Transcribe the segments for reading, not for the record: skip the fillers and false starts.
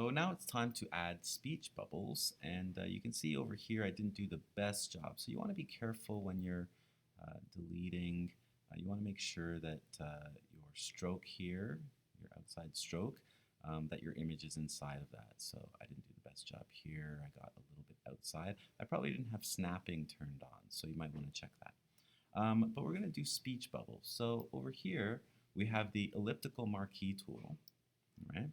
So now it's time to add speech bubbles, and you can see over here I didn't do the best job. So you want to be careful when you're deleting. You want to make sure that your stroke here, your outside stroke, that your image is inside of that. So I didn't do the best job here. I got a little bit outside. I probably didn't have snapping turned on, so you might want to check that. But we're going to do speech bubbles. So over here we have the elliptical marquee tool, right?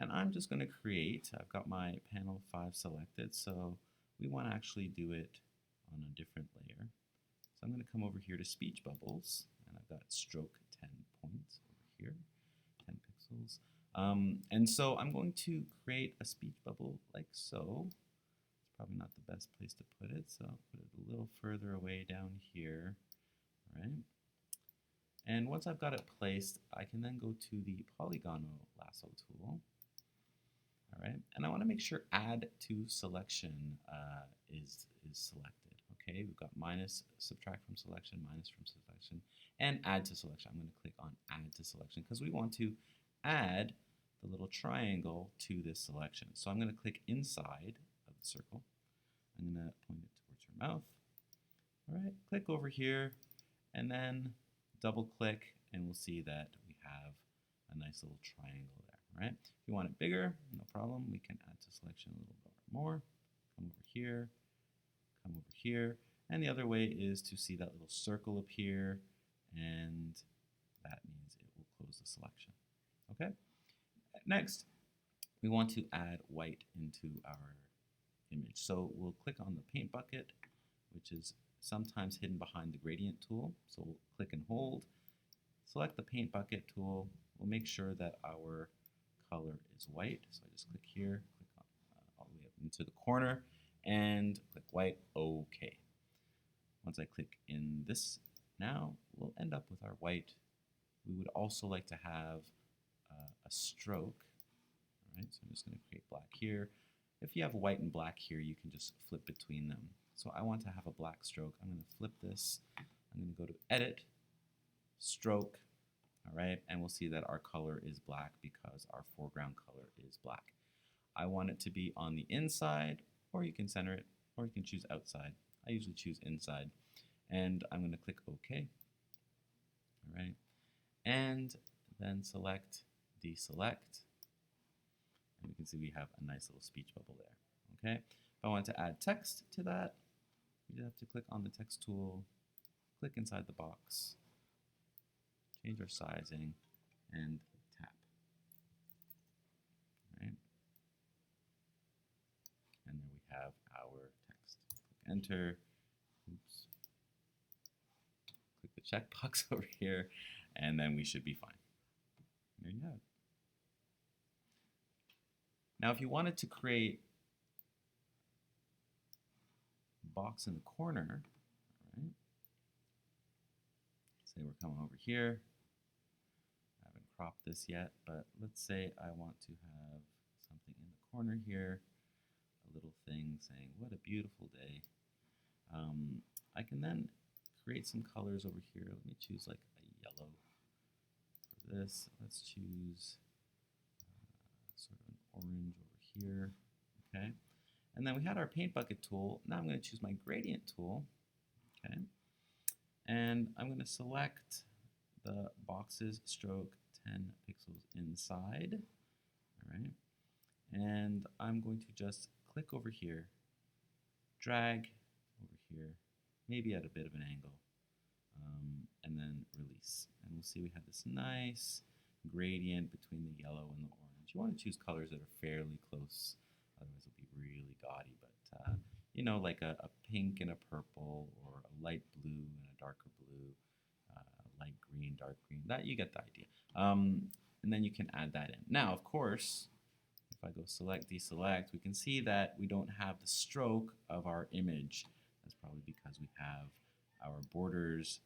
And I'm just going to create, I've got my panel 5 selected, so we want to actually do it on a different layer. So I'm going to come over here to speech bubbles, and I've got stroke 10 points over here, 10 pixels. And so I'm going to create a speech bubble like so. It's probably not the best place to put it, so I'll put it a little further away down here, right? And once I've got it placed, I can then go to the polygon lasso tool. All right, and I want to make sure add to selection is selected. Okay, we've got minus, subtract from selection, minus from selection, and add to selection. I'm going to click on add to selection because we want to add the little triangle to this selection. So I'm going to click inside of the circle. I'm going to point it towards your mouth. All right, click over here, and then double click, and we'll see that we have a nice little triangle there. Right? If you want it bigger, no problem. We can add to selection a little bit more. Come over here, come over here. And the other way is to see that little circle appear, and that means it will close the selection. Okay? Next, we want to add white into our image. So we'll click on the paint bucket, which is sometimes hidden behind the gradient tool. So we'll click and hold, select the paint bucket tool. We'll make sure that our color is white. So I just click here, click on, all the way up into the corner, and click white, OK. Once I click in this now, we'll end up with our white. We would also like to have a stroke. All right, so I'm just going to create black here. If you have white and black here, you can just flip between them. So I want to have a black stroke. I'm going to flip this. I'm going to go to Edit, Stroke, all right, and we'll see that our color is black because our foreground color is black. I want it to be on the inside, or you can center it, or you can choose outside. I usually choose inside, and I'm going to click OK. All right, and then select Deselect, and we can see we have a nice little speech bubble there. Okay, if I want to add text to that, you just have to click on the text tool, click inside the box, change our sizing, and tap. Right? And there we have our text. Click Enter. Oops. Click the checkbox over here, and then we should be fine. There you have it. Now, if you wanted to create a box in the corner, right? Say we're coming over here. I haven't cropped this yet, but let's say I want to have something in the corner here, a little thing saying, what a beautiful day. I can then create some colors over here. Let me choose like a yellow for this. Let's choose sort of an orange over here. Okay. And then we had our paint bucket tool. Now I'm going to choose my gradient tool. Okay. And I'm going to select the boxes stroke 10 pixels inside. All right. And I'm going to just click over here, drag over here, maybe at a bit of an angle, and then release. And we'll see we have this nice gradient between the yellow and the orange. You want to choose colors that are fairly close, otherwise it'll be really gaudy. But you know, like a pink and a purple, or a light blue and a darker blue, light green, dark green. That you get the idea. And then you can add that in. Now, of course, if I go select, deselect, we can see that we don't have the stroke of our image. That's probably because we have our borders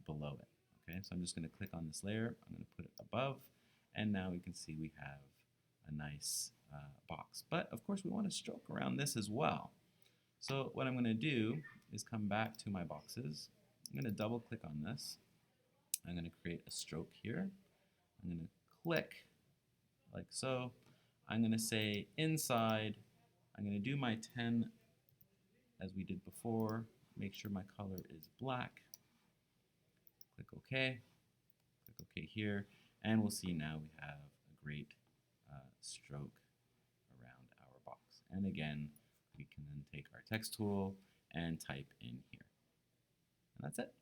below it. Okay, so I'm just going to click on this layer. I'm going to put it above, and now we can see we have a nice box. But of course, we want to stroke around this as well. So what I'm going to do is come back to my boxes. I'm going to double click on this. I'm going to create a stroke here. I'm going to click like so. I'm going to say inside, I'm going to do my 10 as we did before. Make sure my color is black. Click OK. Click OK here. And we'll see now we have a great stroke around our box. And again, we can then take our text tool and type in here. And that's it.